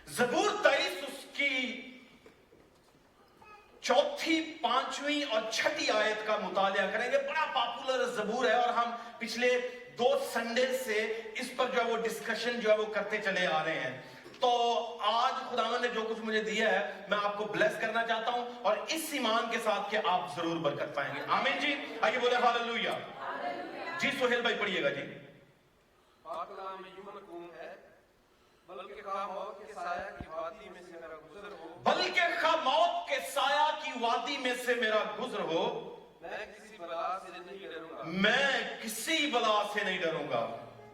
ज़बूर 23 उसकी चौथी, पांचवी और छठी आयत का मुतालिया करेंगे। बड़ा पॉपुलर ज़बूर है और हम पिछले 2 संडे से इस पर जो है वो डिस्कशन जो है वो करते चले आ रहे हैं। तो आज खुदावंद ने जो कुछ मुझे दिया है मैं आपको ब्लेस करना चाहता हूं और इस ईमान के साथ कि आप जरूर बरकत पाएंगे। आमीन जी। आइए बोले हालेलुया। जी सोहेल भाई पढ़िएगा जी। बल्कि खा मौत के साया की वादी में से मेरा गुजर हो, बल्कि खा मौत के साया की वादी में से मेरा गुजर हो, मैं किसी बला से नहीं डरूंगा, मैं किसी बला से नहीं डरूंगा,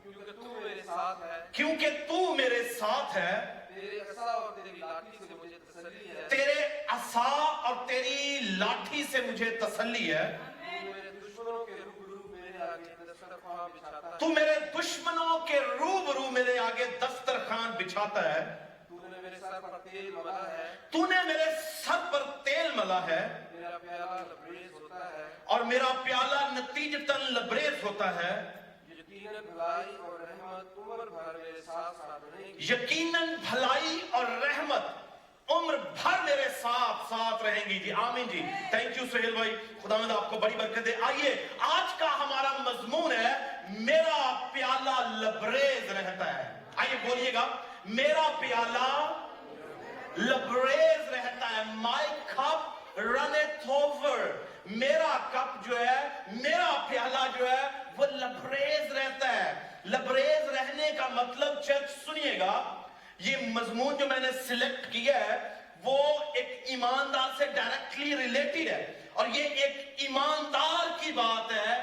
क्योंकि तू मेरे साथ है, क्योंकि तू मेरे साथ है। तेरे असा और तेरी लाठी से मुझे तसल्ली है, तेरे असा और तेरी लाठी से मुझे तसल्ली है। तू मेरे दुश्मनों के रूबरू मेरे आगे दस्तरखान बिछाता है, तू मेरे दुश्मनों के रूबरू मेरे आगे दस्तरखान बिछाता है। तूने मेरे सर पर तेल मला है, तूने मेरे सर पर तेल मला है, मेरा प्याला लबरेज होता है, और मेरा प्याला नतीजतन लबरेज होता है। यकीनन भलाई और रहमत उम्र भर मेरे साथ साथ रहेंगी, यकीनन भलाई और रहमत उम्र भर मेरे साथ साथ रहेंगी। जी आमीन जी। थैंक यू सोहेल भाई, खुदावंद आपको बड़ी बरकत दे। आइए आज का हमारा मजमून है मेरा प्याला लबरेज रहता है। आइए बोलिएगा, मेरा प्याला लबरेज रहता है। My cup runneth over. मेरा कप जो है, मेरा प्याला जो है वो लबरेज रहता है। लबरेज रहने का मतलब चर्च सुनिएगा, ये मजमून जो मैंने सिलेक्ट किया है वो एक ईमानदार से डायरेक्टली रिलेटेड है और ये एक ईमानदार की बात है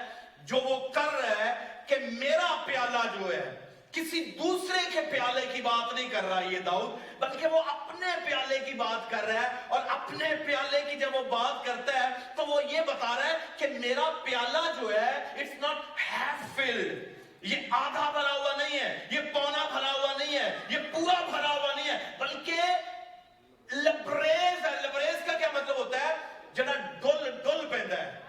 जो वो कर रहा है कि मेरा प्याला जो है, किसी दूसरे के प्याले की बात नहीं कर रहा ये दाऊद, बल्कि वो अपने प्याले की बात कर रहा है। और अपने प्याले की जब वो बात करता है तो वो ये बता रहा है कि मेरा प्याला जो है इट्स नॉट हाफ फिल्ड, ये आधा भरा हुआ नहीं है, ये पौना भरा हुआ नहीं है, ये पूरा भरा हुआ नहीं है, बल्कि लबरेज है। लबरेज का क्या मतलब होता है? जरा डुल पैदा है।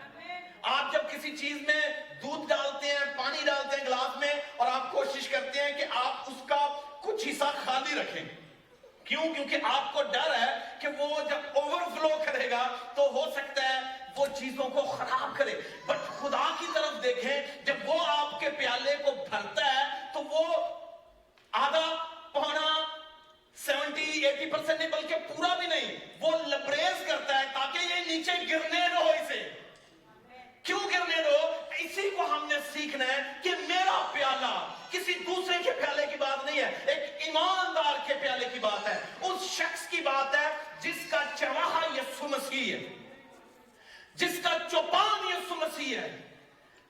आप जब किसी चीज में दूध डालते हैं, पानी डालते हैं गिलास में और आप कोशिश करते हैं कि आप उसका कुछ हिस्सा खाली रखें। क्यों? क्योंकि आपको डर है कि वो जब ओवरफ्लो करेगा तो हो सकता है वो चीजों को खराब करे। बट खुदा की तरफ देखें, जब वो आपके प्याले को भरता है तो वो आधा पौना 70-80% नहीं बल्कि पूरा भी नहीं, वो लबरेज करता है ताकि ये नीचे गिरने दो। इसे क्यों गिरने दो? इसी को हमने सीखना है कि मेरा प्याला किसी दूसरे के प्याले की बात नहीं है, एक ईमानदार के प्याले की बात है। उस शख्स की बात है जिसका चरवाहा यीशु मसीह है, जिसका चौपान यीशु मसीह है,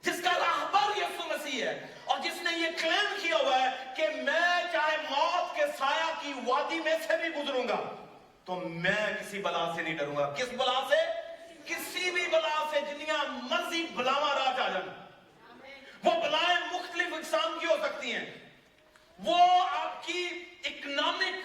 जिसका राहबर यीशु मसीह है और जिसने ये क्लेम किया हुआ है कि मैं चाहे मौत के साया की वादी में से भी गुजरूंगा तो मैं किसी बला से नहीं डरूंगा। किस बला से? किसी भी बला से। जितनियां मर्जी बलावा राज आ जाए, वो बलाएं मुख्तलिफ इकसाम की हो सकती हैं। वो आपकी इकोनॉमिक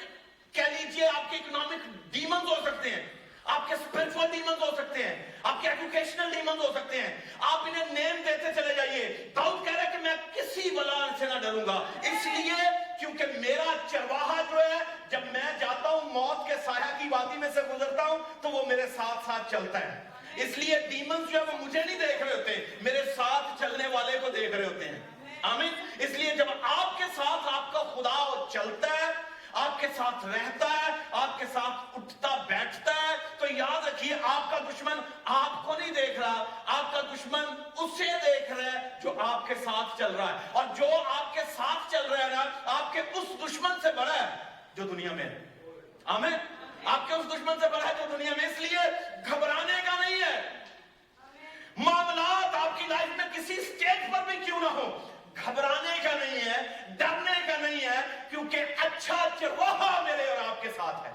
कह लीजिए, आपके इकोनॉमिक डीमंस हो सकते हैं, आपके स्पिरिचुअल डीमंस हो सकते हैं, आपके एजुकेशनल डीमंस हो सकते हैं। आप इन्हें नेम देते चले जाइए। दाऊद कह रहा है कि मैं किसी बला से ना डरूंगा, इसलिए क्योंकि मेरा चरवाहा जो है, जब मैं जाता हूं मौत के साया की वादी में से गुजरता हूं तो वो मेरे साथ साथ चलता है। इसलिए डीमंस जो है वो मुझे नहीं देख रहे होते, मेरे साथ चलने वाले को देख रहे होते हैं। आमीन। इसलिए जब आपके साथ आपका खुदा चलता है, आपके साथ रहता है, आपके साथ उठता बैठता है, तो याद रखिए आपका दुश्मन आपको नहीं देख रहा, आपका दुश्मन उसे देख रहा है जो आपके साथ चल रहा है। और जो आपके साथ चल रहा है ना, आपके उस दुश्मन से बड़ा है जो दुनिया में है। आमीन। आपके उस दुश्मन से बड़ा है जो दुनिया में, इसलिए घबराने का नहीं है। मामलात आपकी लाइफ में किसी स्टेज पर भी क्यों ना हो, घबराने का नहीं है, डरने का नहीं है, क्योंकि अच्छा चरवाहा मेरे और आपके साथ है।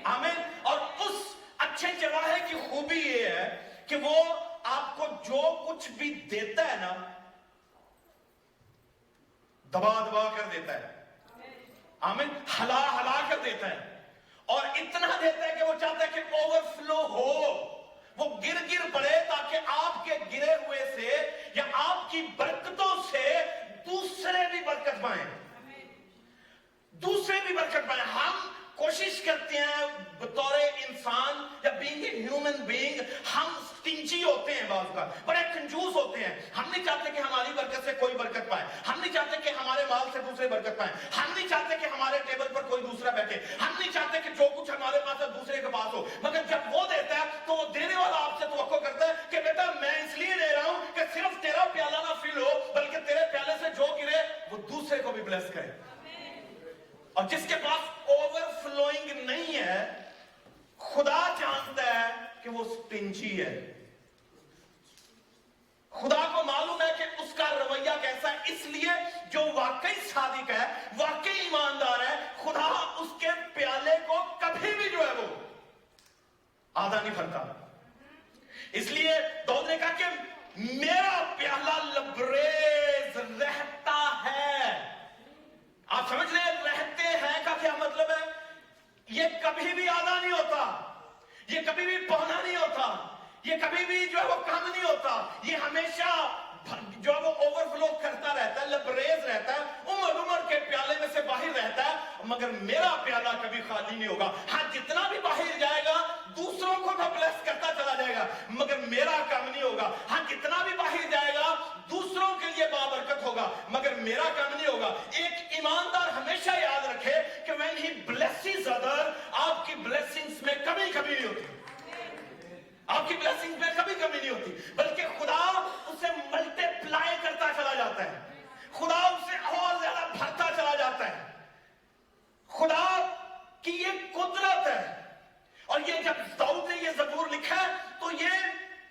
आमीन। और उस अच्छे चरवाहे की खूबी ये है कि वो आपको जो कुछ भी देता है ना, दबा दबा कर देता है। आमीन। हला हला कर देता है और इतना देता है कि वो चाहता है कि ओवरफ्लो हो, वो गिर गिर पड़े ताकि आपके गिरे हुए से या आपकी बरकतों से दूसरे भी बरकत पाएं, दूसरे भी बरकत पाएं। हम कोशिश करते हैं बतौर इंसान या बीइंग ए ह्यूमन बीइंग, हम स्टिंजी होते हैं, बात का बड़े कंजूस होते हैं। हम नहीं चाहते कि हमारी बरकत से कोई बरकत पाए, हम नहीं चाहते कि हमारे माल से दूसरे बरकत पाए, हम नहीं चाहते कि हमारे टेबल पर कोई दूसरा बैठे, हम नहीं चाहते कि जो कुछ हमारे पास है दूसरे के पास हो। मगर जब वो देता है तो वो देने वाला आपसे तवक्को करता है कि बेटा मैं इसलिए दे रहा हूं कि सिर्फ तेरा प्याला ना फिल हो, बल्कि तेरे प्याले से जो गिरे वो दूसरे को भी ब्लेस करे। और जिसके पास ओवरफ्लोइंग नहीं है, खुदा जानता है कि वो स्टिंजी है। खुदा को मालूम है कि उसका रवैया कैसा है, इसलिए जो वाकई सादिक है, वाकई ईमानदार है, खुदा उसके प्याले को कभी भी जो है वो आधा नहीं भरता। इसलिए दाऊद ने कहा कि मेरा प्याला लबरेज रहता है। आप समझ रहे हैं रहते हैं का क्या मतलब है? ये कभी भी आधा नहीं होता, ये कभी भी पौना नहीं होता, ये कभी भी जो है वो कम नहीं होता, ये हमेशा जो है वो ओवरफ्लो करता रहता है, लबरेज रहता है, उमड़ उमड़ के प्याले में से बाहर रहता है। मगर मेरा प्याला कभी खाली नहीं होगा। हाँ, जितना भी बाहर जाएगा दूसरों को तो ब्लेस करता चला जाएगा, मगर मेरा कम नहीं होगा। हाँ, जितना भी बाहर जाएगा दूसरों के लिए बाबरकत होगा, मगर मेरा कम नहीं होगा। एक ईमानदार हमेशा याद रखे कि व्हेन ही ब्लेसेस अदर, आपकी ब्लेसिंग्स में कभी कभी नहीं होती, आपकी ब्लेसिंग्स में कभी कमी नहीं होती, बल्कि खुदा उसे मल्टीप्लाई करता चला जाता है, खुदा उसे और ज्यादा भरता चला जाता है। खुदा की ये कुदरत है। और ये जब दाऊद ने ये ज़बूर लिखा तो ये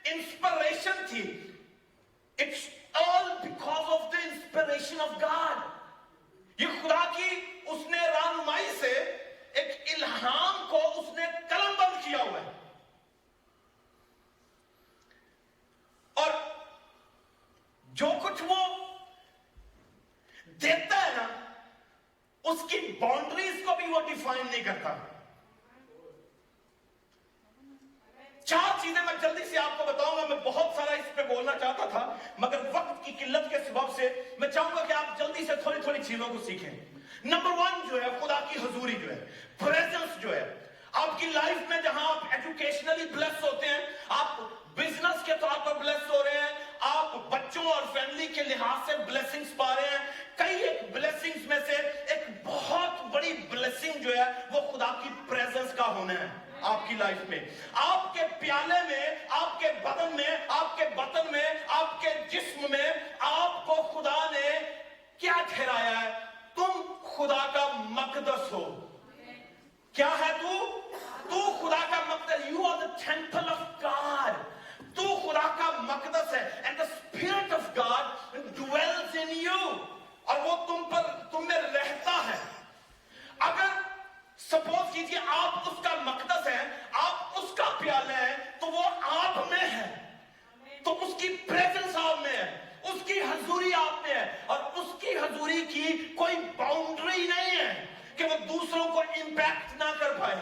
इंस्पिरेशन थी। It's all because of the inspiration of God. ये खुदा की उसने रहनुमाई से एक इल्हाम को उसने कलमबंद किया हुआ है। और जो कुछ वो देता है ना, उसकी बाउंड्रीज को भी वो डिफाइन नहीं करता। चार चीजें मैं जल्दी से आपको बताऊंगा। मैं बहुत सारा इस पे बोलना चाहता था, मगर वक्त की किल्लत के सबब से मैं चाहूंगा कि आप जल्दी से थोड़ी थोड़ी चीजों को सीखें। नंबर वन जो है खुदा की हुजूरी जो है, प्रेजेंस जो है आपकी लाइफ में, जहां आप एजुकेशनली ब्लेस होते हैं, आप बिजनेस के तौर पर ब्लेस हो रहे हैं, आप बच्चों और फैमिली के लिहाज से ब्लेसिंग्स पा रहे हैं। कई एक ब्लेसिंग्स में से एक बहुत बड़ी ब्लेसिंग जो है वो खुदा की प्रेजेंस का होना है आपकी लाइफ में। आपके प्याले में, आपके बदन में, आपके बतन में, आपके जिस्म में आपको खुदा ने क्या ठहराया है? तुम खुदा का मकदस हो। क्या है तू? तू खुदा का मकदस। You are the temple of God. तू खुदा का मकदस है। And the spirit of God dwells in you. और वो तुम में रहता है। अगर सपोज कीजिए आप उसका मकदस है, आप उसका प्याला है, तो वो आप में है, तो उसकी प्रेजेंस आप में है, उसकी हजूरी आप में है। और उसकी हजूरी की कोई बाउंड्री नहीं है कि वो दूसरों को इंपैक्ट ना कर पाए।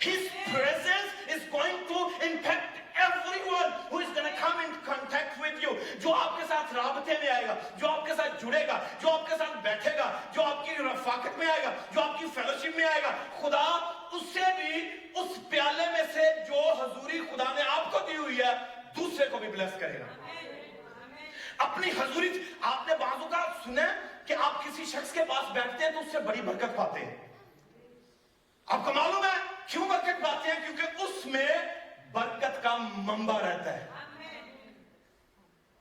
His presence is going to impact everyone who is going to come in contact with you. जो आपके साथ राबते में आएगा, जो आपके साथ जुड़ेगा, जो आपके साथ बैठेगा, जो आपकी रफाकत में आएगा, जो आपकी फेलोशिप में आएगा, खुदा उससे भी उस प्याले में से जो हजूरी खुदा ने आपको दी हुई है दूसरे को भी ब्लेस करेगा। अपनी हजूरी। आपने बाजू का सुना कि आप किसी शख्स के पास बैठते हैं तो उससे बड़ी बरकत पाते हैं। आपको मालूम है क्यों बरकत पाते हैं? क्योंकि उसमें बरकत का मंबा रहता है,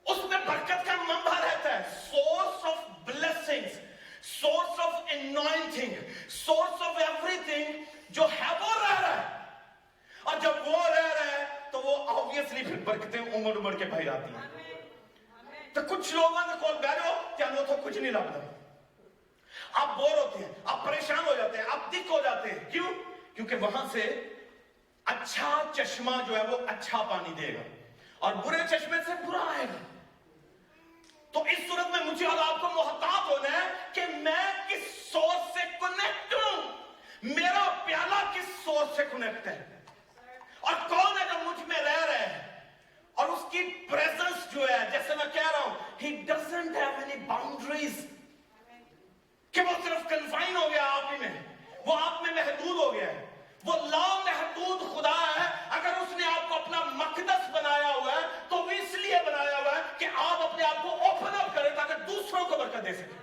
उसमें बरकत का मंबा रहता है। Source of blessings, source of anointing, source of everything जो है वो रह रहा है। और जब वो रह रहा है तो वो ऑब्वियसली फिर बरकतें उमड़ उमड़ के बाहर आती हैं। तो कुछ लोगों ने कॉल बैठो क्या लो तो कुछ नहीं लगता, आप बोर होते हैं, आप परेशान हो जाते हैं, आप दिक हो जाते हैं। क्यों? क्योंकि वहां से अच्छा चश्मा जो है वो अच्छा पानी देगा और बुरे चश्मे से बुरा आएगा। तो इस सूरत में मुझे और आपको मोहतात होना है कि मैं किस सोर्स से कनेक्ट हूं, मेरा प्याला किस सोर्स से कनेक्ट है, और कौन है जो मुझ में रह रहे हैं। और उसकी प्रेजेंस जो है, जैसे मैं कह रहा हूं, he doesn't have any boundaries, कि वो सिर्फ कन्फाइन हो गया आप ही में, वो आप में महदूद हो गया। वो लामहदूद खुदा है। अगर उसने आपको अपना मकदस बनाया हुआ है तो वो इसलिए बनाया हुआ है कि आप अपने आप को ओपन अप करें ताकि दूसरों को बरकत दे सकें।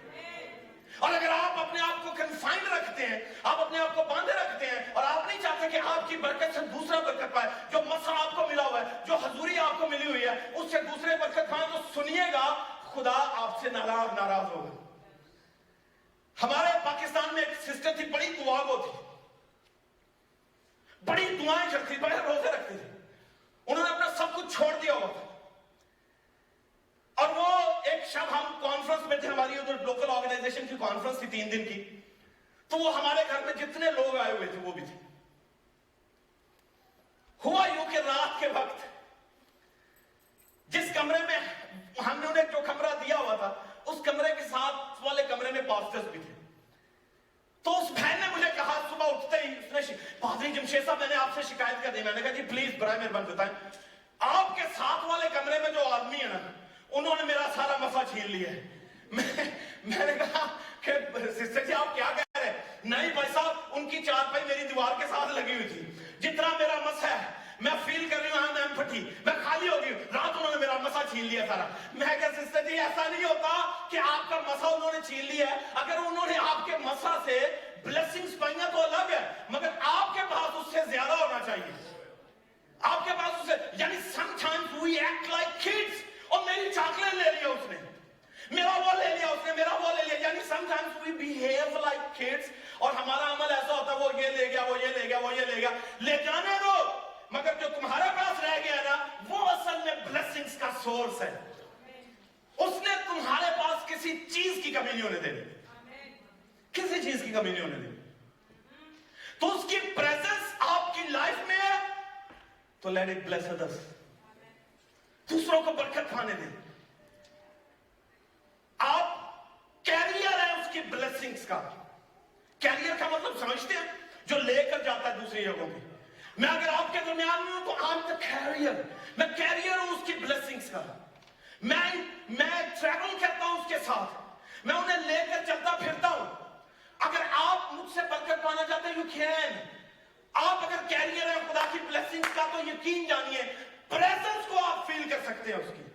और अगर आप अपने आप को कन्फाइंड रखते हैं, आप अपने आप को बांधे रखते हैं और आप नहीं चाहते कि आपकी बरकत से दूसरा बरकत पाए, जो मसा आपको मिला हुआ है, जो हजूरी आपको मिली हुई है, उससे दूसरे बरकत पाए, तो सुनिएगा खुदा आपसे नाराज होगा। हमारे पाकिस्तान में एक सिस्टर थी, बड़ी दुआगो थी, बड़ी दुआएं करती, बड़े रोजे रखती थी। उन्होंने अपना सब कुछ छोड़ दिया हुआ था। और वो एक शब हम कॉन्फ्रेंस में थे, हमारी उधर लोकल ऑर्गेनाइजेशन की कॉन्फ्रेंस थी 3 दिन की, तो वो हमारे घर में जितने लोग आए हुए थे वो भी थे। हुआ यूं कि रात के वक्त जिस कमरे में हमने उन्हें जो कमरा दिया हुआ था, उस कमरे के साथ वाले कमरे में पास्टर्स भी थे। तो उस बहन ने मुझे कहा सुबह उठते ही, उसने, पादरी जमशेद साहब मैंने आपसे शिकायत कर दी। मैंने कहा जी प्लीज बड़ा मेहरबान बताएं, आपके साथ वाले कमरे में जो आदमी है ना, उन्होंने मेरा सारा मसा छीन लिया है। मैंने कहा कि सिस्टर जी आप क्या कह रहे हैं? नहीं भाई साहब, उनकी चारपाई मेरी दीवार के साथ लगी हुई थी, जितना मेरा मसा है मैं फील कर रही हूँ, मैं फटी, मैं खाली हो गई। रात उन्होंने मेरा मसा छीन लिया सारा। मैं कहा सिस्टर जी ऐसा नहीं होता कि आपका मसा उन्होंने छीन लिया है। अगर उन्होंने आपके मसा से ब्लेसिंग्स पाई तो अलग है, मगर आपके पास उससे ज्यादा होना चाहिए। आपके पास उससे, यानी sometimes we act like kids. और मेरी चॉकलेट ले लिया उसने, मेरा वो ले लिया उसने, मेरा वो ले लिया, यानी sometimes we behave like kids. और हमारा अमल ऐसा होता है, वो ये ले गया, वो ये ले गया, वो ये ले गया, ले जाने दो, मगर जो तुम्हारे पास रह गया ना, वो असल में ब्लेसिंग्स का सोर्स है। उसने तुम्हारे पास किसी चीज की कमी नहीं होने देनी, किसी चीज की कमी नहीं होने देनी। तो उसकी प्रेजेंस आपकी लाइफ में है तो लेट इट ब्लेस अदर्स, दूसरों को बरकत खाने दें। आप कैरियर है उसकी ब्लेसिंग्स का। कैरियर का मतलब समझते हैं, जो लेकर जाता है दूसरी जगहों पे। मैं अगर आपके दरमियान में हूं तो आई एम द कैरियर, मैं कैरियर हूं उसकी ब्लेसिंग्स का। मैं ट्रैवल करता हूं उसके साथ, मैं उन्हें लेकर चलता फिरता हूं। अगर आप मुझसे बरकत पाना चाहते हैं, यू कैन। आप अगर कैरियर है खुदा की ब्लेसिंग्स का, तो यकीन जानिए प्रेजेंस को आप फील कर सकते हैं उसकी।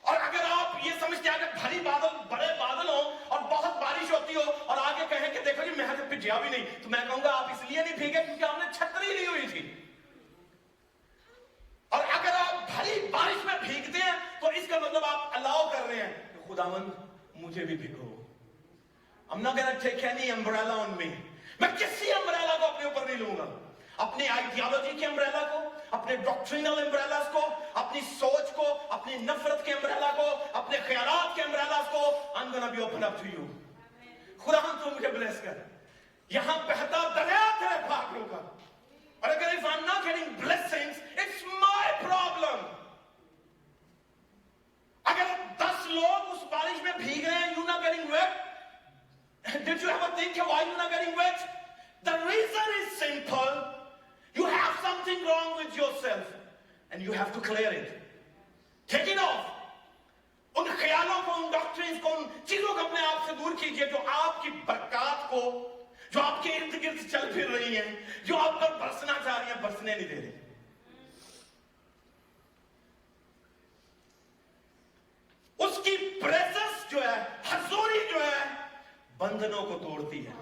और अगर आप ये समझते हैं कि भारी बादल, बड़े बादल हो और बहुत बारिश होती हो और आगे कहें कि देखो जी मैं तो भिजा भी नहीं, तो मैं कहूंगा आप इसलिए नहीं भीगे क्योंकि आपने छतरी ली हुई थी। और अगर आप भारी बारिश में भीगते हैं तो इसका मतलब आप अलाउ कर रहे हैं कि खुदावंद मुझे भी भिगो। I'm not gonna take any umbrella on me. मैं किसी अम्ब्रेला को अपने ऊपर नहीं लूंगा, अपनी आइडियोलॉजी के अम्ब्रेला को, अपने डॉक्ट्रिनल अम्ब्रेलास को, अपनी सोच को, अपनी नफरत के अम्ब्रेला को, अपने ख्यालात के अम्ब्रेलास को। I'm gonna be open up to you. खुदा तू मुझे ब्लेस कर। यहां बहता दरिया तेरे भागों का, और अगर if I'm not getting blessings, it's my problem. अगर 10 लोग उस बारिश में भीग रहे हैं, you're not getting wet. Did you ever think why you're not getting wet? The reason is simple. You have something wrong with yourself and you have to clear it. Take it off. उन ख्यालों को, उन doctrines को, उन चीजों को अपने आप से दूर कीजिए जो आपकी बरकत को, जो आपके इर्द गिर्द चल फिर रही हैं, जो आप पर बरसना चाह रही हैं, बरसने नहीं दे रही। उसकी प्रेजेंस जो है, हजूरी जो है, बंधनों को तोड़ती है।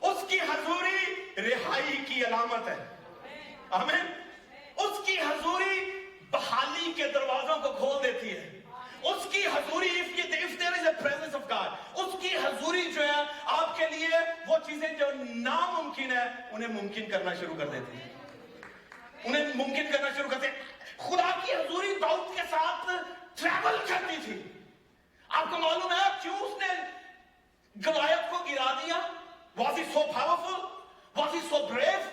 उसकी हजूरी रिहाई की अलामत है। आमीन। उसकी हजूरी बहाली के दरवाजों को खोल देती है। उसकी हजूरी, if there is a presence of God, उसकी हजूरी जो है आपके लिए वो चीजें जो नामुमकिन है उन्हें मुमकिन करना शुरू कर देती है, उन्हें मुमकिन करना शुरू करते हैं। खुदा की हजूरी दाऊद के साथ ट्रैवल करती थी। आपको मालूम है क्यों उसने गलायत को गिरा दिया? Was he so powerful? Was he so brave?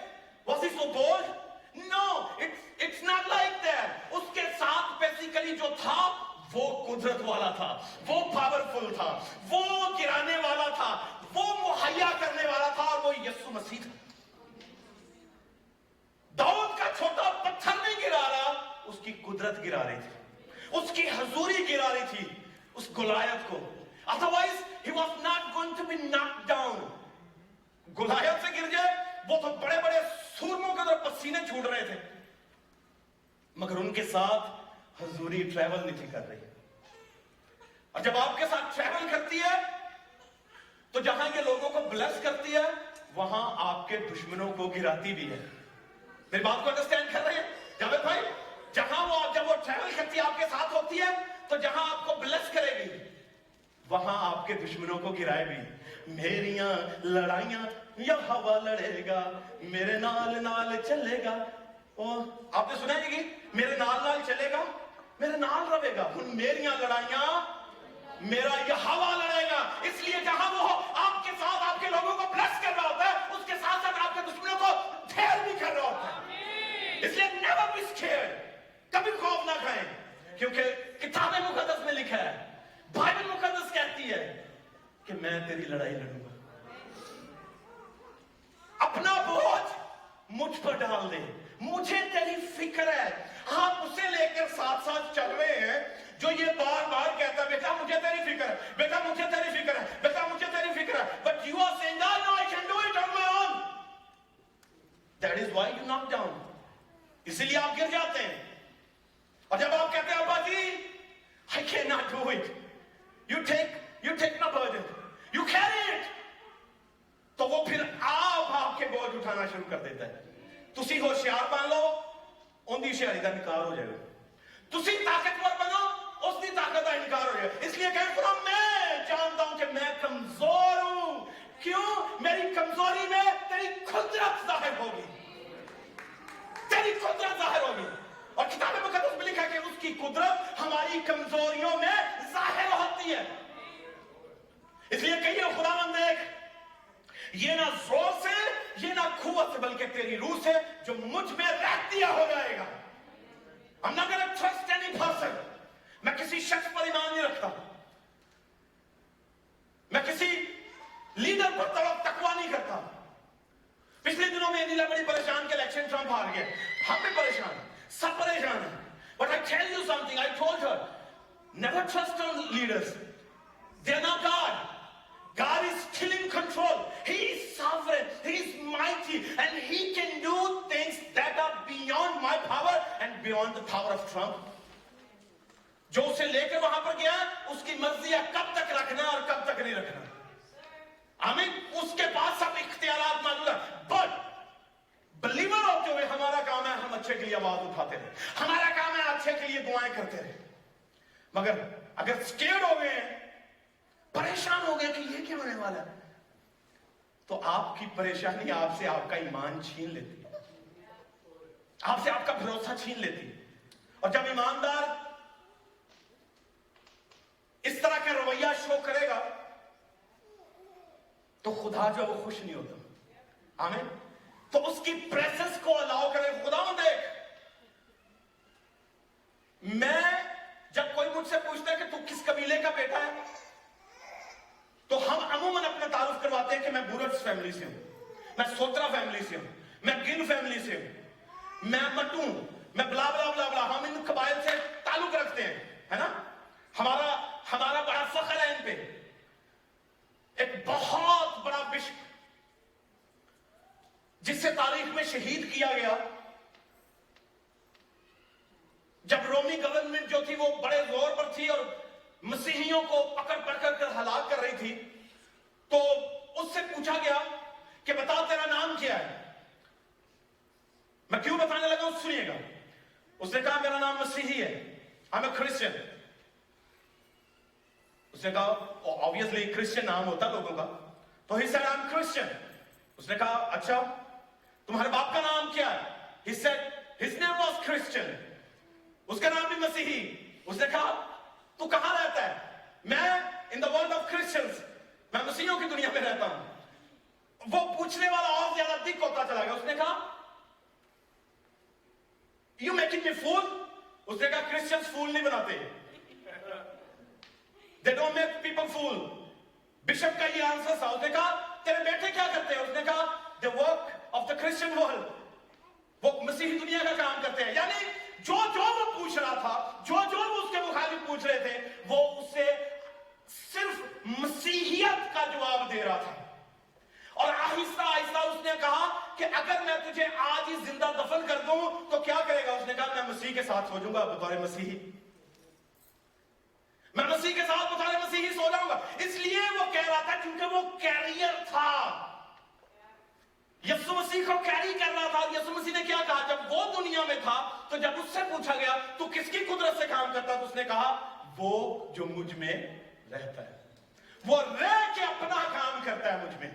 Was he so bold? No, it's not like that. उसके साथ बेसिकली जो था वो कुदरत वाला था, वो पावरफुल था, वो गिराने वाला था, वो मुहैया करने वाला था, और वो यीशु मसीह था। दाऊद का छोटा पत्थर नहीं गिरा रहा, उसकी कुदरत गिरा रही थी, उसकी हजूरी गिरा रही थी उस गुलायत को। Otherwise he was not going to be knocked down. गुलायत से गिर जाए वो तो बड़े बड़े सूरमों के तरफ पसीने छूट रहे थे, मगर उनके साथ हजूरी ट्रैवल नहीं थी कर रही। और जब आपके साथ ट्रैवल करती है तो जहां ये लोगों को ब्लेस करती है, वहां आपके दुश्मनों को गिराती भी है। मेरी बात को अंडरस्टैंड कर रहे हैं जावेद भाई? जहां जब वो ट्रैवल करती है, आपके साथ होती है, तो जहां आपको ब्लेस करेगी, वहां आपके दुश्मनों को गिराए भी। मेरियां लड़ाइयां या हवा लड़ेगा, मेरे नाल नाल चलेगा। और आपने सुना है कि मेरे नाल नाल चलेगा, मेरे नाल रहेगा। हुन मेरियां लड़ाइयां, मेरा यह हवा लड़ेगा। इसलिए जहां वो आपके साथ आपके लोगों को ब्लेस कर रहा होता है, उसके साथ साथ आपके दुश्मनों को ढेर भी कर रहा होता है। इसलिए नेवर बी स्केयर्ड, कभी खौफ ना खाएं, क्योंकि किताब मुकद्दस में लिखा है, बाइबल मुकद्दस कहती है कि मैं तेरी लड़ाई लड़ूंगा। अपना बोझ मुझ पर डाल दे, मुझे तेरी फिक्र है। आप उसे लेकर साथ साथ चल रहे हैं जो ये बार बार कहता है, बेटा मुझे तेरी फिक्र है, बेटा मुझे तेरी फिक्र है, बेटा मुझे तेरी फिक्र है। But you are saying no, I can do it on my own. That is why you knock down, इसीलिए आप गिर जाते हैं। और जब आप कहते हैं अब्बा जी I can not do it, you take my burden, you carry it, तो वो फिर आप आपके बोझ उठाना शुरू कर देता है। तुसी होशियार बन लो, उनकी होशियारी का इनकार हो जाएगा। तुसी ताकतवर बनो, उसकी ताकत का इनकार हो जाएगा। इसलिए कहता हूं, मैं जानता हूं कि मैं कमजोर हूं। क्यों? मेरी कमजोरी में तेरी कुदरत जाहिर होगी, तेरी कुदरत जाहिर होगी। और किताब मुकद्दस में लिखा है कि उसकी कुदरत हमारी कमजोरियों में जाहिर होती है। इसलिए कहिए खुदावंद देख, ये ना जोर से, ये ना कुव्वत से, बल्कि तेरी रूह से जो मुझ में रहती हो जाएगा। I'm not going to trust any person. मैं किसी शख्स पर ईमान नहीं रखता, मैं किसी लीडर पर तकवा नहीं करता। पिछले दिनों में नीला बड़ी परेशान के इलेक्शन ट्रंप हार गए, हम भी परेशान हैं, सब परेशान हैं। But I tell you something, I told her, never trust on leaders. They are not God. God is still in control. He is sovereign, He is mighty, and He can do things that are beyond my power and beyond the power of Trump. जो उसे लेकर वहां पर गया, उसकी मर्जी है कब तक रखना और कब तक नहीं रखना। हमें उसके पास सब इख्तियारात मौजूद है। बट बिलीवर ऑफ जो है, हमारा काम है हम अच्छे के लिए आवाज उठाते रहे, हमारा काम है अच्छे के लिए दुआएं करते रहे। मगर अगर स्केर्ड हो गए, परेशान हो गए कि ये क्या होने वाला है, तो आपकी परेशानी आपसे आपका ईमान छीन लेती है, आपसे आपका भरोसा छीन लेती है। और जब ईमानदार इस तरह का रवैया शो करेगा, तो खुदा जो वो खुश नहीं होता। आमीन। तो उसकी प्रेजेंस को अलाउ करें। खुदा देख, मैं जब कोई मुझसे पूछता है कि तू किस कबीले का बेटा है, तो हम अमूमन अपना तारुफ करवाते हैं कि मैं बुरट्स फैमिली से हूं, मैं सोत्रा फैमिली से हूं, मैं गिन फैमिली से हूं, मैं मटू, मैं ब्ला ब्ला ब्ला ब्ला। हम इन कबाइल से ताल्लुक रखते हैं, है ना। हमारा बड़ा फख्र है इन पे। एक बहुत बड़ा बिशप जिससे तारीख में शहीद किया गया, जब रोमी गवर्नमेंट जो थी वो बड़े जोर पर थी और मसीहियों को पकड़ कर हलाक कर रही थी, तो उससे पूछा गया कि बता तेरा नाम क्या है। मैं क्यों बताने लगा हूं, सुनिएगा। उसने कहा मेरा नाम मसीही है, आई एम अ क्रिश्चियन। उसने कहा ऑब्वियसली क्रिश्चियन नाम होता लोगों का, तो he said I am Christian. उसने कहा अच्छा तुम्हारे बाप का नाम क्या है? He said his name was Christian, उसका नाम भी मसीही। उसने कहा तू कहां रहता है? मैं in the world of Christians, मैं मसीहियों की दुनिया में रहता हूं। वो पूछने वाला और ज्यादा दिक होता चला गया। उसने कहा यू मेकिंग मी फूल। उसने कहा क्रिश्चियंस फूल नहीं बनाते, they don't make people fool. Bishop का ये आंसर था। उसने कहा तेरे बेटे क्या करते हैं? उसने कहा the work of the Christian world, वो मसीही दुनिया का काम करते हैं। यानी जो वो पूछ रहा था, जो वो उसके मुखालिफ पूछ रहे थे, वो उसे सिर्फ मसीहियत का जवाब दे रहा था। और आहिस्ता आहिस्ता उसने कहा कि अगर मैं तुझे आज ही जिंदा दफन कर दूं तो क्या करेगा? उसने कहा मैं मसीह के साथ सो जाऊंगा बतौर मसीही, मैं मसीह के साथ बतौर मसीही सो जाऊंगा। इसलिए वो कह रहा था क्योंकि वो कैरियर था, यीशु मसीह को कैरी कर रहा था। यीशु मसीह ने क्या कहा जब वो दुनिया में था? तो जब उससे पूछा गया तू किसकी कुदरत से काम करता, तो उसने कहा वो जो मुझ में रहता है, वो रह के अपना काम करता है मुझ में।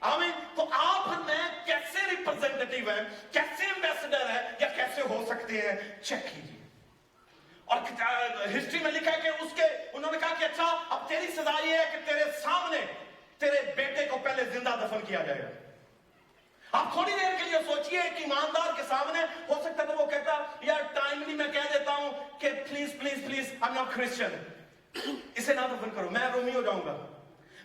आमीन। तो आप और मैं कैसे रिप्रेजेंटेटिव हैं, कैसे एम्बेसडर है, या कैसे हो सकते हैं, चेक कीजिए। और हिस्ट्री में लिखा है कि उसके उन्होंने कहा कि अच्छा अब तेरी सजा ये है कि तेरे सामने तेरे बेटे को पहले जिंदा दफन किया जाएगा। आप थोड़ी देर के लिए सोचिए कि ईमानदार के सामने हो सकता है तो वो कहता यार टाइमली मैं कह देता हूं कि please please please I am not Christian, इसे ना दफन करो, मैं रोमी हो जाऊंगा,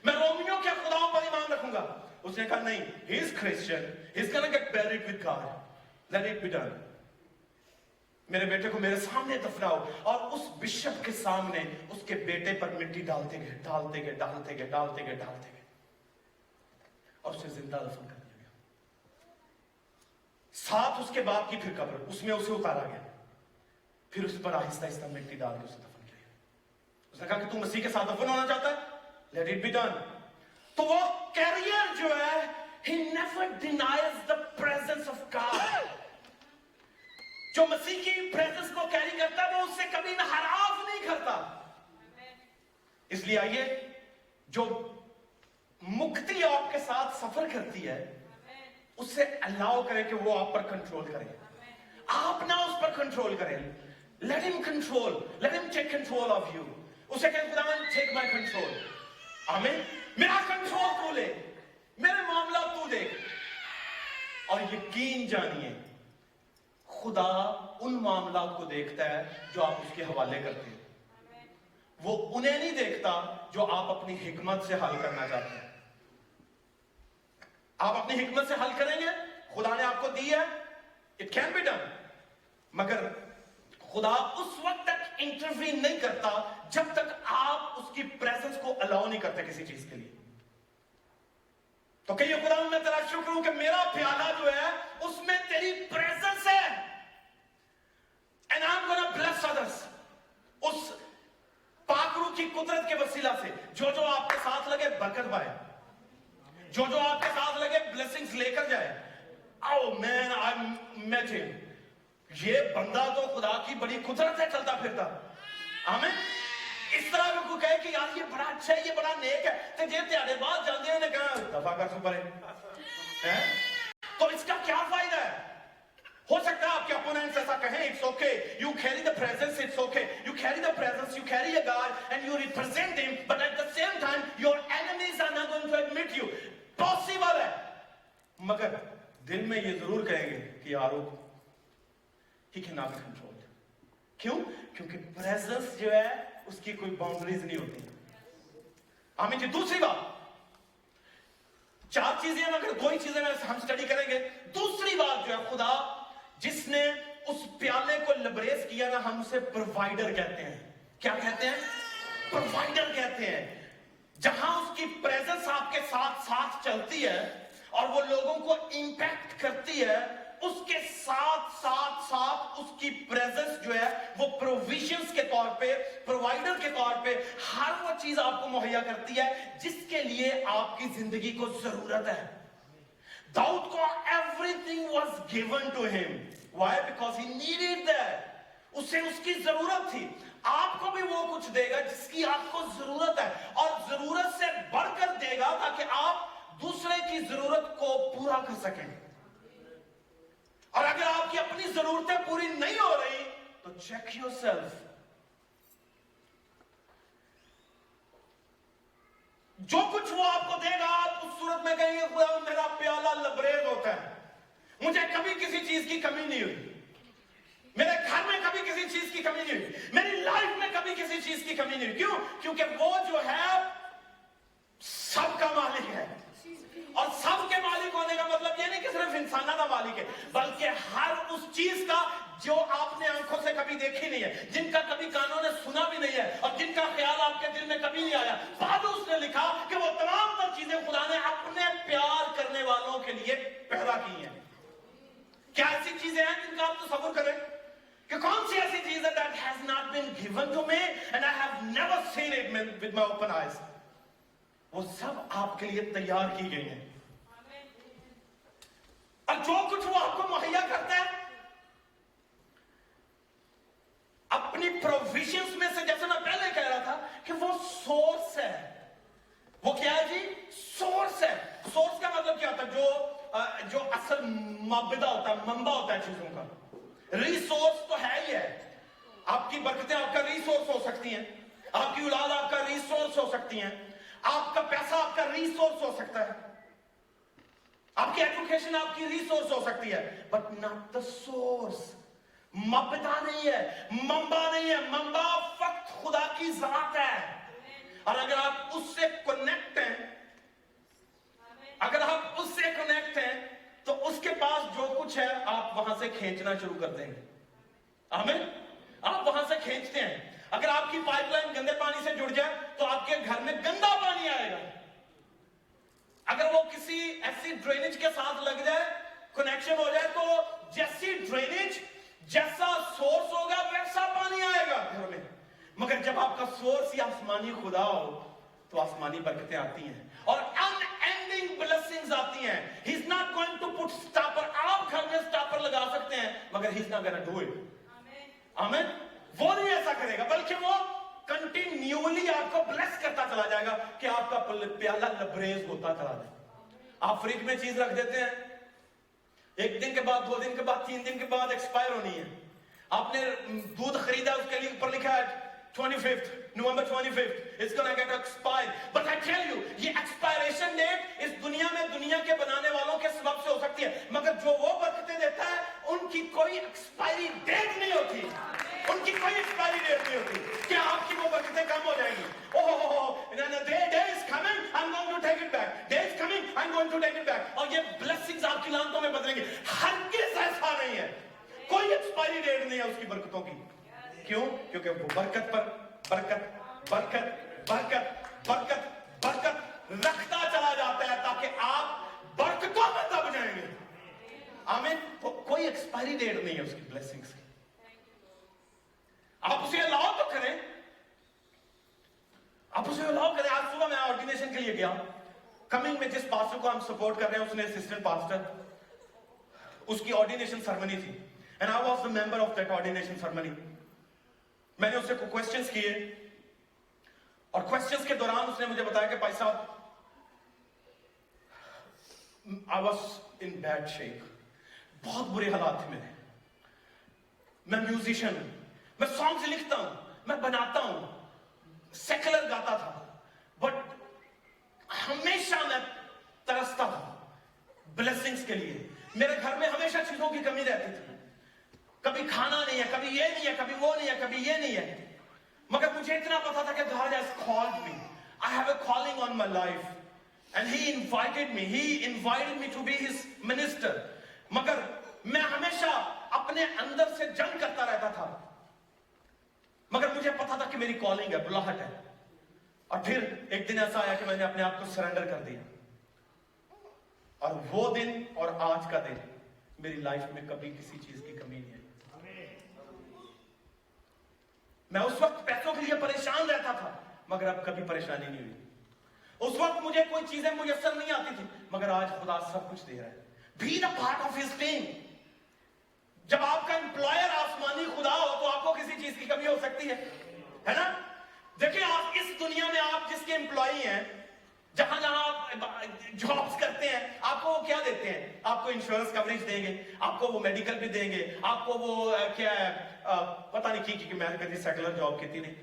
मैं रोमियों के खुदाओं पर ईमान रखूंगा। उसने कहा नहीं, he is Christian, he's gonna get buried with God, let it be done। मेरे बेटे को मेरे सामने दफनाओ। और उस बिशप के सामने उसके बेटे पर मिट्टी डालते गए डालते गए डालते गए डालते गए डालते गए और उसे जिंदा दफन कर दिया गया। साथ उसके बाप की फिर कब्र, उसमें उसे उतारा गया, फिर उस पर आहिस्ता आहिस्ता मिट्टी डाल के उसे दफन किया गया। उसने कहा कि तू मसीह के साथ दफन होना चाहता है, let it be done। तो वो कैरियर जो है, he never denies the presence of God। जो मसीह की प्रेजेंस को कैरी करता है वो उससे कभी नाराज नहीं करता। इसलिए आइए, जो मुक्ति आपके साथ सफर करती है उससे अलाउ करें कि वो आप पर कंट्रोल करे, आप ना उस पर कंट्रोल करें। Let him control, let him take control of you. उसे कहें खुदावन टेक माय कंट्रोल, आमीन, मेरा कंट्रोल तू ले, मेरे मामला तू देख। और यकीन जानिए खुदा उन मामलात को देखता है जो आप उसके हवाले करते हैं, वो उन्हें नहीं देखता जो आप अपनी हिकमत से हल करना चाहते हैं। आप अपनी हिकमत से हल करेंगे, खुदा ने आपको दी है, इट कैन बी डन, मगर खुदा उस वक्त तक इंटरवीन नहीं करता जब तक आप उसकी प्रेजेंस को अलाउ नहीं करते किसी चीज के लिए। तो कहिए खुदा मैं तेरा शुक्र हूं कि मेरा प्याला जो है उसमें तेरी प्रेजेंस है, and I am gonna bless others. उस पाकरू की कुदरत के वसीला से जो जो आपके साथ लगे बरकत पाए, जो जो आपके साथ लगे ब्लेसिंग्स लेकर जाए। आओ मैन, आई मेट हिम, ये बंदा तो खुदा की बड़ी कुदरत है चलता फिरता, आमीन। इस तरह में कोई कहे कि यार ये बड़ा अच्छा है, ये बड़ा नेक है, तो जे त्यारे बाद जाते हैं ने कहा दफा कर सुपर है, तो इसका क्या फायदा है? हो सकता है आपके अपोनेंट्स ऐसा कहें, it's okay, you carry the presence, it's okay, you carry the presence, you carry a god and you represent him, but at the same time your enemies are not going to admit you. Possible है, मगर दिल में ये जरूर कहेंगे कि यार he can not be controlled. क्यों? क्योंकि प्रेजेंस जो है उसकी कोई बाउंड्रीज नहीं होती। आमीन जी। दूसरी बात, चार चीजें अगर दो ही चीजें हम स्टडी करेंगे। दूसरी बात जो है, खुदा जिसने उस प्याले को लबरेज किया ना, हम उसे प्रोवाइडर कहते हैं। क्या कहते हैं? प्रोवाइडर कहते हैं। जहां उसकी प्रेजेंस आपके साथ साथ चलती है और वो लोगों को इंपैक्ट करती है, उसके साथ साथ साथ उसकी प्रेजेंस जो है वो प्रोविजंस के तौर पे, प्रोवाइडर के तौर पे हर वो चीज आपको मुहैया करती है जिसके लिए आपकी जिंदगी को जरूरत है। दाऊद को everything was given to him, why? Because he needed that, उसे उसकी जरूरत थी। आपको भी वो कुछ देगा जिसकी आपको जरूरत है, और जरूरत से बढ़कर देगा ताकि आप दूसरे की जरूरत को पूरा कर सकें। और अगर आपकी अपनी जरूरतें पूरी नहीं हो रही तो चेक योरसेल्फ। जो कुछ वो आपको देगा आप उस सूरत में कहेंगे खुदा मेरा प्याला लबरेज होता है, मुझे कभी किसी चीज की कमी नहीं हुई, मेरे घर में कभी किसी चीज की कमी नहीं हुई, मेरी लाइफ में कभी किसी चीज की कमी नहीं हुई। क्यों? क्योंकि वो जो है सबका मालिक है, और सबके मालिक होने का मतलब ये नहीं कि सिर्फ इंसाना का मालिक है, बल्कि हर उस चीज का जो आपने आंखों से कभी देखी नहीं है, जिनका कभी कानों ने सुना भी नहीं है, और जिनका ख्याल आपके दिल में कभी नहीं आया। बाद उसने लिखा कि वो तमाम तर चीजें खुदा ने अपने प्यार करने वालों के लिए पहले अदा की हैं? क्या ऐसी चीजें हैं जिनका आप तसव्वुर करें कि कौन सी ऐसी चीज है that has not been given to me and I have never seen it with my open eyes? वो सब आपके लिए तैयार की गई हैं। और जो कुछ वो आपको मुहैया करता है अपनी प्रोविजंस में से, जैसे मैं पहले कह रहा था कि वो सोर्स है। वो क्या है जी? सोर्स है। सोर्स का मतलब क्या होता है? जो असल माबिदा होता है, मंबा होता है चीजों का। रिसोर्स तो है ही है। आपकी बरकतें आपका रिसोर्स हो सकती हैं, आपकी औलाद आपका रिसोर्स हो सकती हैं, आपका पैसा आपका रिसोर्स हो सकता है, आपकी एजुकेशन आपकी रिसोर्स हो सकती है, बट नॉट द सोर्स। मबदा नहीं है, मंबा नहीं है। मंबा फक्त खुदा की जात है। और अगर आप उससे कनेक्ट हैं, अगर आप उससे कनेक्ट हैं, तो उसके पास जो कुछ है आप वहां से खींचना शुरू कर देंगे। आमीन। आप वहां से खींचते हैं। अगर आपकी पाइपलाइन गंदे पानी से जुड़ जाए तो आपके घर में गंदा पानी आएगा। अगर वो किसी ऐसी ड्रेनेज के साथ लग जाए, कनेक्शन हो जाए, तो जैसी ड्रेनेज, जैसा सोर्स होगा वैसा पानी आएगा घर में। मगर जब आपका सोर्स ही आसमानी खुदा हो तो आसमानी बरकतें आती हैं और अनएंडिंग ब्लेसिंग्स आती हैं। He is not going to put stopper. आप घर में स्टॉपर लगा सकते हैं मगर he is not gonna do it. आमीन। वो नहीं ऐसा करेगा, बल्कि वो कंटिन्यूअली आपको ब्लेस करता चला जाएगा कि आपका प्याला लबरेज होता चला जाए। आप फ्रिज में चीज रख देते हैं, एक दिन के बाद, 2 दिन के बाद, 3 दिन के बाद एक्सपायर होनी है। आपने दूध खरीदा, उसके लिए ऊपर लिखा है 25th, November 25th, it's gonna get expired. But I tell you, ये एक्सपायरेशन डेट इस दुनिया में दुनिया के बनाने वालों के सबब से हो सकती है, मगर जो वो बरकतें देता है उनकी कोई एक्सपायरी डेट नहीं होती। उनकी कोई एक्सपायरी डेट नहीं होती। क्या आपकी वो बरकतें कम हो जाएंगी? Day is coming, I'm going to take it back. Day is coming, I'm going to take it back. और ये ब्लेसिंग्स आपकी लानतों में बदलेंगे। हरगिज़ ऐसा नहीं है। कोई एक्सपायरी डेट नहीं है उसकी बरकतों की। क्यों? क्योंकि वो बरकत पर बरकत, बरकत, बरकत, बरकत, बरकत रखता चला जाता है ताकि आप बरकतों में दब जाएंगे। आमीन। कोई एक्सपायरी डेट नहीं है उसकी ब्लेसिंग्स की। आप उसे अलाउ तो करें, आप उसे अलाउ करें। आज सुबह मैं ऑर्डिनेशन के लिए गया। कमिंग में जिस पास्टर को हम सपोर्ट कर रहे हैं, उसने असिस्टेंट पास्टर, उसकी ऑर्डिनेशन सेरेमनी थी and I was the member of that ordination ceremony. मैंने उससे क्वेश्चंस किए और क्वेश्चंस के दौरान उसने मुझे बताया कि भाई साहब, I was in bad shape, बहुत बुरे हालात थे मेरे। मैं म्यूजिशियन हूं, मैं सॉन्ग्स लिखता हूं, मैं बनाता हूं, सेकुलर गाता था, बट हमेशा मैं तरसता था ब्लेसिंग्स के लिए। मेरे घर में हमेशा चीजों की कमी रहती थी। कभी खाना नहीं है, कभी ये नहीं है, कभी वो नहीं है, कभी ये नहीं है। मगर मुझे इतना पता था कि God has called me. I have a calling on my life. And he invited me to be his minister. मगर मैं हमेशा अपने अंदर से जंग करता रहता था। मगर मुझे पता था कि मेरी कॉलिंग है, बुलाहट है। और फिर एक दिन ऐसा आया कि मैंने अपने आप को सरेंडर कर दिया। और वो दिन और आज का दिन मेरी लाइफ में कभी किसी चीज की कमी नहीं है। मैं उस वक्त पैसों के लिए परेशान रहता था मगर अब कभी परेशानी नहीं हुई। उस वक्त मुझे कोई चीजें मुयस्सर नहीं आती थी मगर आज खुदा सब कुछ दे रहा है। Be the part of his team. जब आपका एम्प्लॉयर आसमानी खुदा हो तो आपको किसी चीज की कमी हो सकती है ना? देखिए, आप इस दुनिया में आप जिसके एम्प्लॉई हैं, जहां जहां आप जॉब्स करते हैं, आपको वो क्या देते हैं? आपको इंश्योरेंस कवरेज देंगे, आपको वो मेडिकल भी देंगे, आपको वो क्या है, पता नहीं की मैं कभी सेकुलर जॉब की थी नहीं,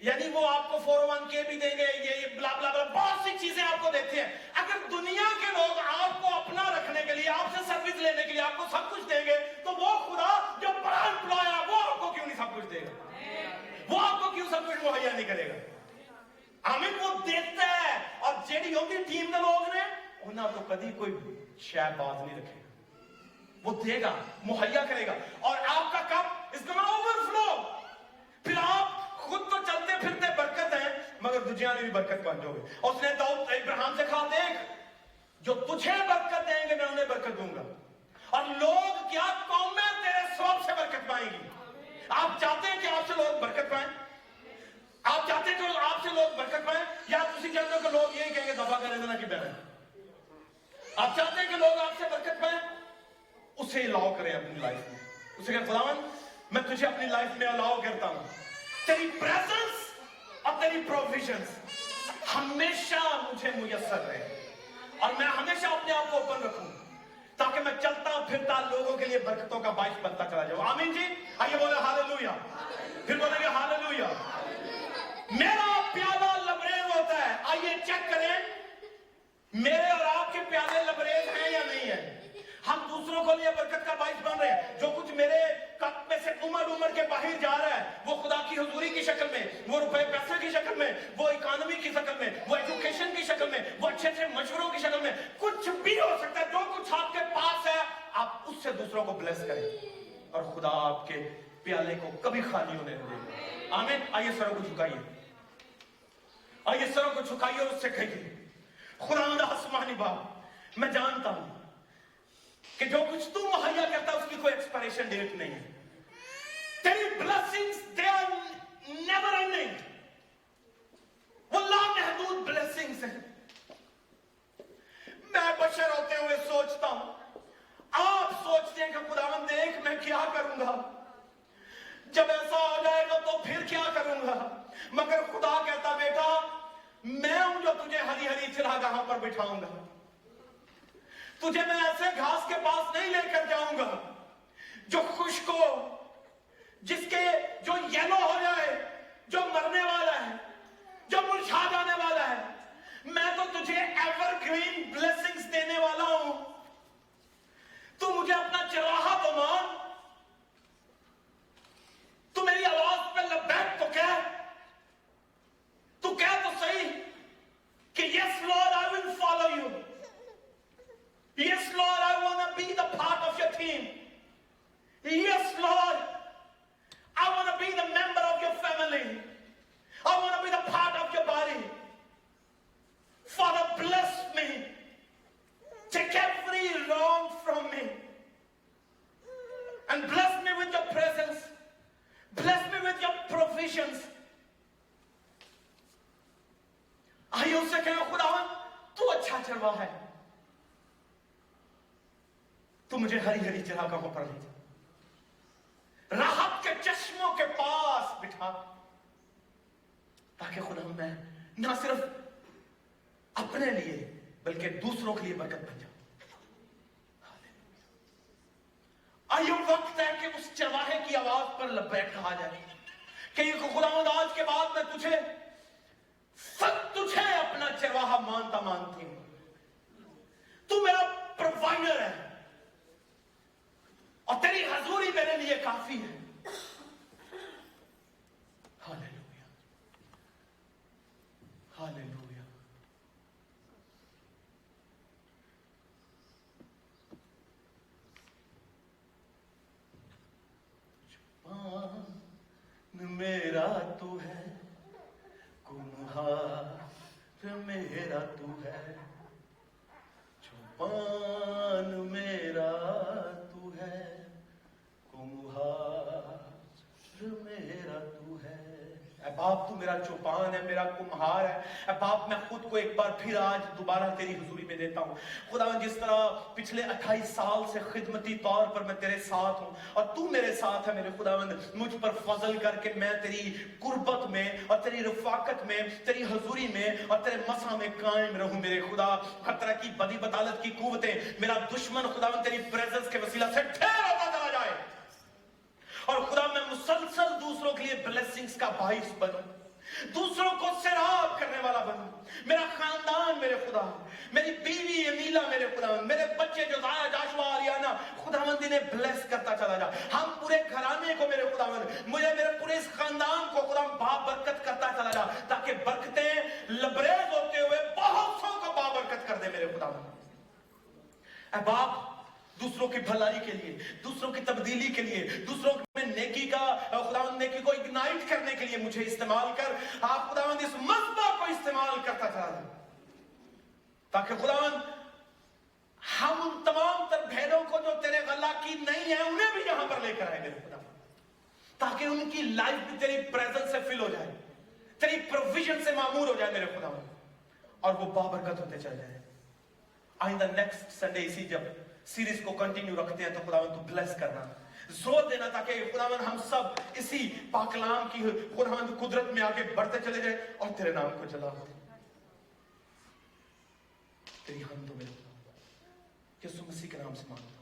यानी वो आपको 401k भी देंगे, ये ब्ला ब्ला ब्ला, बहुत सी चीजें आपको देते हैं। अगर दुनिया के लोग आपको अपना रखने के लिए, आपसे सर्विस लेने के लिए आपको सब कुछ देंगे, तो वो खुदा जो बड़ा एम्प्लॉयर है वो आपको क्यों नहीं सब कुछ देगा? वो आपको क्यों सब कुछ मुहैया नहीं करेगा? आमीन। वो देता है। और जेडी होगी टीम के लोग ने उन्हें तो कभी कोई शायद बात नहीं रखेगा, वो देगा, मुहैया करेगा और आपका कप इज गोना ओवरफ्लो। फिर आप खुद तो चलते फिरते बरकत है मगर दूसरियां ने भी बरकत पहुंचोगे। उसने दाऊद इब्राहिम से कहा, देख जो तुझे बरकत देंगे मैं उन्हें बरकत दूंगा। बहन, आप चाहते हैं कि लोग आपसे बरकत पाए, उसे अलाउ करें अपनी लाइफ में। उसे कहें खुदावन मैं तुझे अपनी लाइफ में अलाउ करता हूं, तेरी प्रेजेंस और तेरी प्रोविजंस हमेशा मुझे मुयस्सर रहे और मैं हमेशा अपने आप को ओपन रखूं ताकि मैं चलता फिरता लोगों के लिए बरकतों का बाइस बनता चला जाऊं। आमीन जी, आइए बोले हालेलुया, फिर बोलेंगे हालेलुया। मेरा प्याला लबरेज होता है। आइए चेक करें मेरे और आपके प्याले लबरेज हैं या नहीं है। हम दूसरों को लिए बरकत का बाइस बन रहे हैं। जो कुछ मेरे कप में से उमड़ के बाहर जा रहा है वो खुदा की हुजूरी की शक्ल में, वो रुपए पैसे की शक्ल में, वो इकोनॉमी की शक्ल में, वो एजुकेशन की शक्ल में, वो अच्छे मशवरों की शक्ल में, कुछ भी हो सकता है। जो कुछ आपके पास है आप उससे दूसरों को ब्लेस करें और खुदा आपके प्याले को कभी खाली होने नहीं देगा। आमीन। आइए सरों को झुकाइए, आइए सरों को झुकाइए और उससे कहिए खुदा आसमानी बाप मैं जानता हूं कि जो कुछ तू मुहैया करता है उसकी कोई एक्सपायरेशन डेट नहीं है। तेरी blessings they are never ending, वो लामहदूद ब्लेसिंग्स हैं। मैं बशर होते हुए सोचता हूं, आप सोचते हैं कि खुदावन देख मैं क्या करूंगा, जब ऐसा हो जाएगा तो फिर क्या करूंगा। मगर खुदा कहता बेटा मैं हूं जो तुझे हरी हरी चरागाहों पर बिठाऊंगा, तुझे मैं ऐसे घास के पास नहीं लेकर जाऊंगा जो खुश्क हो, जिसके जो येलो हो जाए, जो मरने वाला है, जो मुरझा जाने वाला है। मैं तो तुझे एवरग्रीन ब्लेसिंग्स देने वाला हूं। तू मुझे अपना चराहा तो मान, तू मेरी आवाज पे लबैक तो कह, तू कह तो सही कि yes Lord I will follow you, yes Lord I want to be the part of your team, yes Lord I want to be the member of your family, I want to be the part of your body. Father bless me, take every wrong from me and bless me with your presence, bless me with your provisions. आइए उससे कहें खुदावन तू अच्छा चरवाहा है, तू मुझे हरी हरी चरागाहों पर ले जा, राहत के चश्मों के पास बिठा, ताकि खुदा मैं ना सिर्फ अपने लिए बल्कि दूसरों के लिए बरकत बन जाऊं। आइए वक्त है कि उस चरवाहे की आवाज पर लबैक कहा जाए कि खुदावंद आज के बाद मैं तुझे अपना चरवाहा मानती हूं, तू मेरा प्रोवाइडर है और तेरी हजूरी मेरे लिए काफी है। Hallelujah, hallelujah. जुबान मेरा तू है, कुम्हार मेरा तू है, जुबान मेरा तू है, मेरा तू है। ऐ बाप तू मेरा चौपान है, मेरा कुम्हार है। ऐ बाप मैं खुद को एक बार फिर आज दोबारा तेरी हुजूरी में देता हूँ। खुदावन जिस तरह पिछले 28 साल से खिदमती तौर पर मैं तेरे साथ हूँ और तू मेरे साथ है मेरे खुदावन, मुझ पर फजल करके मैं तेरी कुर्बत में और तेरी रफाकत में, तेरी हुजूरी में और तेरे मसा में कायम रहूं मेरे खुदा। हर तरह की बदी बदालत की कुव्वतें मेरा दुश्मन खुदावन तेरी प्रेजेंस के वसीला से ढेर होता चला जाए और खुदा मैं मुसलसल दूसरों के लिए ब्लेसिंग्स का बाइस बनूं, दूसरों को सैराब करने वाला बनूं। मेरा खानदान मेरे खुदा, मेरी बीवी अमीला मेरे खुदा, मेरे बच्चे जो जाशुआ आरियाना खुदावंद इन्हें ब्लेस करता चला जा। हम पूरे घराने को मेरे खुदावंद, मुझे मेरे पूरे इस खानदान को खुदा बाबरकत करता चला जा, ताकि बरकतें लबरेज होते हुए बहुत सौ को बाबरकत कर दे मेरे खुदावंद। ऐ बाप दूसरों की भलाई के लिए, दूसरों की तब्दीली के लिए, दूसरों में नेकी का खुदावंद नेकी को इग्नाइट करने के लिए मुझे इस्तेमाल कर। आप खुदावंद इस मज़बा को इस्तेमाल करता चला जाए, ताकि खुदावंद हम उन तमाम तर भेदों को जो तेरे गला की नहीं है उन्हें भी यहां पर लेकर आए मेरे खुदा, ताकि उनकी लाइफ भी तेरी प्रेजेंस से फिल हो जाए, तेरी प्रोविजन से मामूर हो जाए मेरे खुदा। और वो बाबरकत होते चले जाए। आइंदा नेक्स्ट संडे इसी जब सीरीज को कंटिन्यू रखते हैं तो खुदावन तू ब्लेस करना, जोर देना, ताकि खुदावन हम सब इसी पाकलाम की खुदावन कुदरत में आगे बढ़ते चले जाए और तेरे नाम को जला तेरी हम तो यीशु मसीह के नाम से मांगते